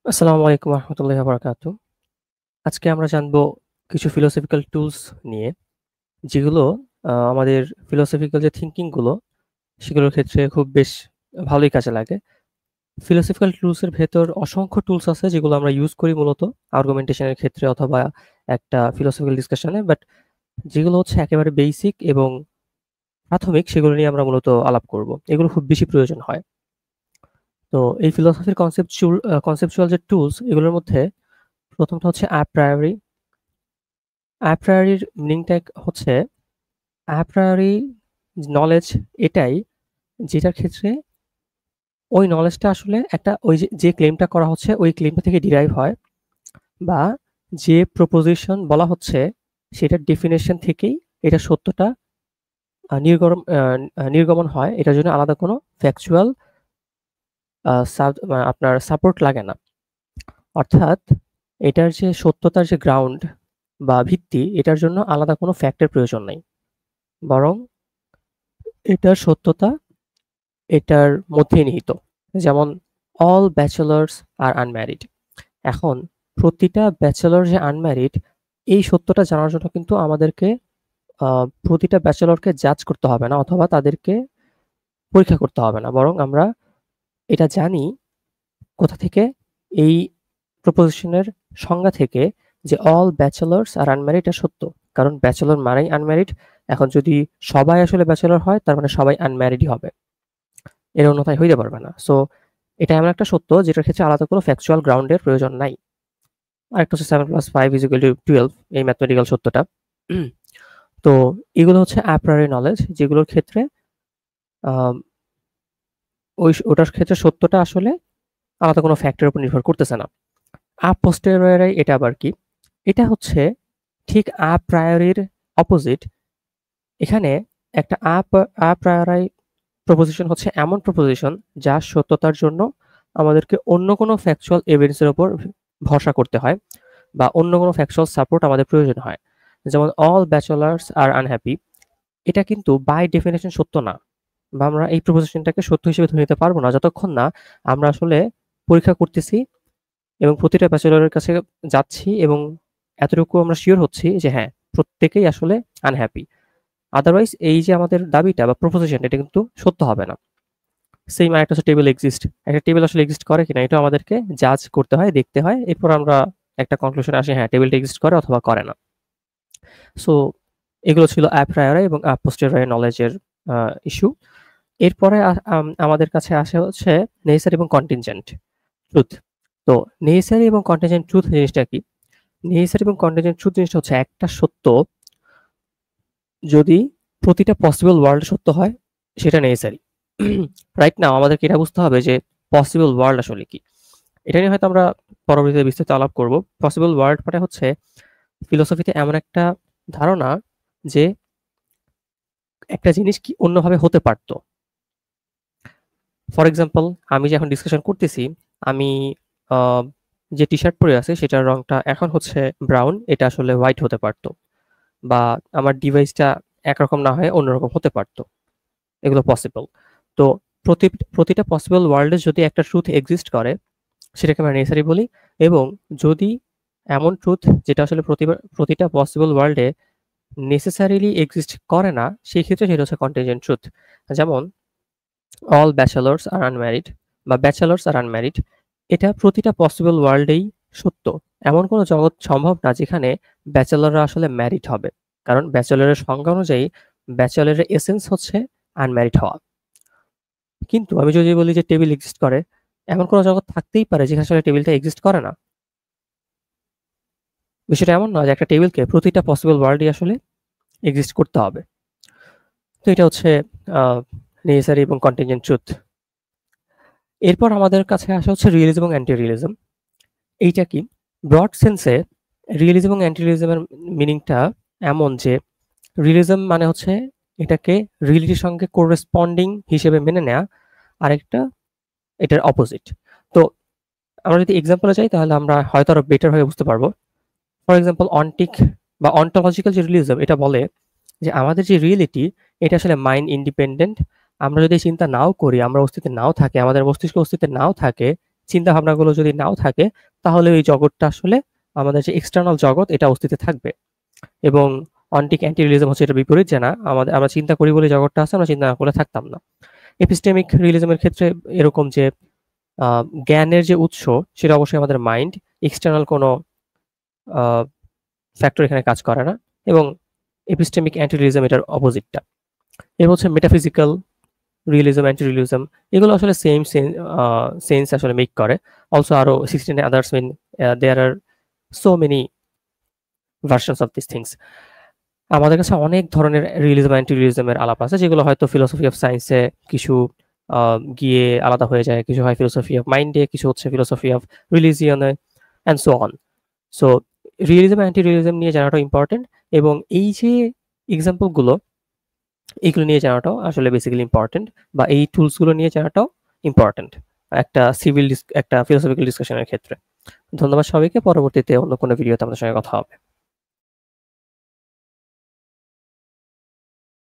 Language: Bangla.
আসসালামু আলাইকুম রহমতুল্লাহি ওয়া বারাকাতুহু। আজকে আমরা জানবো কিছু ফিলোসফিক্যাল টুলস নিয়ে, যেগুলো আমাদের ফিলোসফিক্যাল যে থিংকিং গুলো, সেগুলোর ক্ষেত্রে খুব বেশ ভালোই কাজে লাগে। ফিলোসফিক্যাল টুলস এর ভেতর অসংখ্য টুলস আছে যেগুলো আমরা ইউজ করি মূলত আর্গুমেন্টেশন এর ক্ষেত্রে অথবা একটা ফিলোসফিক্যাল ডিসকাশনে। বাট যেগুলো হচ্ছে একেবারে বেসিক এবং প্রাথমিক, সেগুলো নিয়ে আমরা মূলত আলাপ করব। এগুলো খুব বেশি প্রয়োজন হয়। তো এই ফিলোসফির কনসেপচুয়াল যে টুলস, এগুলোর মধ্যে প্রথমটা হচ্ছে আ প্রায়োরি। আ প্রায়োরির মিনিংটা হচ্ছে আ প্রায়োরি নলেজ এটাই, যেটার ক্ষেত্রে ওই নলেজটা আসলে একটা ওই যে ক্লেমটা করা হচ্ছে ওই ক্লেমটা থেকে ডিরাইভ হয়, বা যে প্রপোজিশন বলা হচ্ছে সেটার ডেফিনেশন থেকেই এটা সত্যটা নির্গমন হয়। এটার জন্য আলাদা কোনো ফ্যাকচুয়াল আপনার সাপোর্ট লাগে না। অর্থাৎ এটার যে সত্যতার যে গ্রাউন্ড বা ভিত্তি, এটার জন্য আলাদা কোনো ফ্যাক্টের প্রয়োজন নাই। বরং এটার সত্যতা এটার মধ্যেই নিহিত। যেমন অল ব্যাচেলর্স আর আনম্যারিড। এখন প্রতিটা ব্যাচেলর যে আনম্যারিড, এই সত্যটা জানার জন্য কিন্তু আমাদেরকে প্রতিটা ব্যাচেলরকে জাজ করতে হবে না অথবা তাদেরকে পরীক্ষা করতে হবে না। বরং আমরা এটা জানি কোথা থেকে? এই প্রপোজিশনের সংজ্ঞা থেকে, যে অল ব্যাচেলর্স আর আনম্যারিড এটা সত্য। কারণ ব্যাচেলর মানেই আনম্যারিড। এখন যদি সবাই আসলে ব্যাচেলর হয়, তার মানে সবাই আনম্যারিডই হবে। এর অন্যথায় হইতে পারবে না। সো এটা এমন একটা সত্য যেটার ক্ষেত্রে আলাদা কোনো ফ্যাকচুয়াল গ্রাউন্ডের প্রয়োজন নাই। আরেকটা হচ্ছে 7+5=12, এই ম্যাথমেটিক্যাল সত্যটা। তো এগুলো হচ্ছে আ প্রায়োরি নলেজ, যেগুলোর ক্ষেত্রে আম ওটার ক্ষেত্রে সত্যটা আসলে আলাদা কোনো ফ্যাক্টরের উপর নির্ভর করতেছে না। আ পোস্টেরিয়রি এটা আবার কি? এটা হচ্ছে ঠিক আ প্রায়োরির অপোজিট। এখানে একটা আ প্রায়োরি প্রপোজিশন হচ্ছে এমন প্রপোজিশন যার সত্যতার জন্য আমাদেরকে অন্য কোনো ফ্যাকচুয়াল এভিডেন্সের উপর ভরসা করতে হয়, বা অন্য কোনো ফ্যাকচুয়াল সাপোর্ট আমাদের প্রয়োজন হয়। যেমন অল ব্যাচেলার্স আর আনহ্যাপি, এটা কিন্তু বাই ডেফিনেশন সত্য না, বা আমরা এই প্রপোজিশনটাকে সত্য হিসেবে ধরে নিতে পারবো না যতক্ষণ না আমরা আসলে পরীক্ষা করতেছি এবং প্রতিটা ব্যাচেলরের কাছে যাচ্ছি এবং এতটুকু আমরা শিওর হচ্ছি যে হ্যাঁ, প্রত্যেকেই আসলে আনহ্যাপি। আদারওয়াইজ এই যে আমাদের দাবিটা বা প্রপোজিশন, এটা কিন্তু সত্য হবে না। সেম আরেকটা হচ্ছে টেবিল এক্সিস্ট। একটা টেবিল আসলে এক্সিস্ট করে কিনা এটা আমাদেরকে জাজ করতে হয়, দেখতে হয়। এরপর আমরা একটা কনক্লুশনে আসি, হ্যাঁ, টেবিলটা এক্সিস্ট করে অথবা করে না। সো এগুলো ছিল আ প্রায়োরি এবং আ পোস্টেরিয়রি নলেজের ইস্যু। এরপরে আমাদের কাছে আসে হচ্ছে নেসেসারি এবং কন্টিনজেন্ট ট্রুথ। তো নেসেসারি এবং কন্টিনজেন্ট ট্রুথ জিনিসটা কি? নেসেসারি এবং কন্টিনজেন্ট ট্রুথ জিনিসটা হচ্ছে একটা সত্য যদি প্রতিটা পসিবল ওয়ার্ল্ড সত্য হয়, সেটা নেসেসারি। রাইট নাও আমাদেরকে এটা বুঝতে হবে যে পসিবল ওয়ার্ল্ড আসলে কি। এটা নিয়ে হয়তো আমরা পরবর্তীতে বিস্তারিত আলাপ করব। পসিবল ওয়ার্ল্ড মানে হচ্ছে ফিলোসফিতে এমন একটা ধারণা যে একটা জিনিস কি অন্যভাবে হতে পারত। ফর এক্সাম্পল, আমি যে এখন ডিসকাশন করতেছি, আমি যে টি শার্ট পরে আছি সেটার রংটা এখন হচ্ছে ব্রাউন, এটা আসলে হোয়াইট হতে পারত। বা আমার ডিভাইসটা একরকম না হয়ে অন্যরকম হতে পারত। এগুলো পসিবল। তো প্রতিটা পসিবল ওয়ার্ল্ডে যদি একটা ট্রুথ এক্সিস্ট করে, সেটাকে আমরা নেসেসারি বলি। এবং যদি এমন ট্রুথ যেটা আসলে প্রতিটা পসিবল ওয়ার্ল্ডে নেসেসারিলি এক্সিস্ট করে না, সেই ক্ষেত্রে সেটা হচ্ছে কন্টিনজেন্ট ট্রুথ। যেমন অল ব্যাচেলর্স আর আনম্যারিড, বা ব্যাচেলর্স আর আনম্যারিড, এটা প্রতিটা পসিবল ওয়ার্ল্ডেই সত্য। এমন কোনো জগৎ সম্ভব না যেখানে ব্যাচেলররা আসলে ম্যারিড হবে। কারণ ব্যাচেলরের সংজ্ঞা অনুযায়ী ব্যাচেলরের এসেন্স হচ্ছে আনম্যারিড হওয়া। কিন্তু আমি যদি বলি যে টেবিল এক্সিস্ট করে, এমন কোনো জগৎ থাকতেই পারে যেখানে আসলে টেবিলটা এক্সিস্ট করে না। বিষয়টা এমন নয় যে একটা টেবিলকে প্রতিটা পসিবল ওয়ার্ল্ডই আসলে এক্সিস্ট করতে হবে। তো এটা হচ্ছে নেসেসারি এবং কন্টিনজেন্ট ট্রুথ। এরপর আমাদের কাছে আসা হচ্ছে রিয়েলিজম এবং অ্যান্টি রিয়েলিজম। এইটা কি? ব্রড সেন্সে রিয়েলিজম এবং অ্যান্টি রিয়েলিজমের মিনিংটা এমন যে রিয়েলিজম মানে হচ্ছে এটাকে রিয়েলিটির সঙ্গে কোরেসপন্ডিং হিসেবে মেনে নেয়া, আরেকটা এটার অপোজিট। তো আমরা যদি এক্সাম্পলে যাই তাহলে আমরা হয়তো আরো বেটার ভাবে বুঝতে পারবো। ফর এক্সাম্পল, অন্টিক বা অন্টোলজিক্যাল যে রিয়েলিজম, এটা বলে যে আমাদের যে রিয়েলিটি, এটা আসলে মাইন্ড ইন্ডিপেন্ডেন্ট। আমরা যদি চিন্তা নাও করি, আমরা অস্তিত্বে নাও থাকে, আমাদের মস্তিষ্ক অস্তিত্বে নাও থাকে, চিন্তা ভাবনাগুলো যদি নাও থাকে, তাহলে ওই জগৎটা আসলে আমাদের যে এক্সটার্নাল জগৎ এটা অস্তিত্বে থাকবে। এবং অন্টিক অ্যান্টি রিয়েলিজম হচ্ছে এটা বিপরীত, যে না আমরা চিন্তা করি বলে জগৎটা আছে, আমরা চিন্তা না করলে থাকতাম না। এপিস্টেমিক রিয়েলিজমের ক্ষেত্রে এরকম যে জ্ঞানের যে উৎস সেটা অবশ্যই আমাদের মাইন্ড, এক্সটার্নাল কোনো ফ্যাক্টর এখানে কাজ করে না। এবং এপিস্টেমিক অ্যান্টি রিয়েলিজম এটার অপোজিটটা। এবার হচ্ছে মেটাফিজিক্যাল রিয়েলিজম, অ্যান্টি রিয়েলিজম, এগুলো আসলে সেম সেন্স আসলে মেক করে। অলসো আরো 16 others mean there are so many versions of this things. আমাদের কাছে অনেক ধরনের রিয়েলিজম, অ্যান্টি রিয়েলিজমের আলাপ আছে, যেগুলো হয়তো ফিলোসফি অফ সায়েন্সে কিছু গিয়ে আলাদা হয়ে যায়, কিছু হয় ফিলোসফি অফ মাইন্ডে, কিছু হচ্ছে ফিলোসফি অফ রিলিজিয়নে and so on. So realism, anti realism নিয়ে জানাটা ইম্পর্টেন্ট, এবং এই যে এক্সাম্পলগুলো, এইগুলো নিয়ে জানাটাও আসলে বেসিক্যালি ইম্পর্টেন্ট, বা এই টুলসগুলো নিয়ে জানাটাও ইম্পর্টেন্ট একটা ফিলোসফিক্যাল ডিসকাশনের ক্ষেত্রে। ধন্যবাদ সবাইকে। পরবর্তীতে অন্য কোনো ভিডিওতে আমাদের সঙ্গে কথা হবে।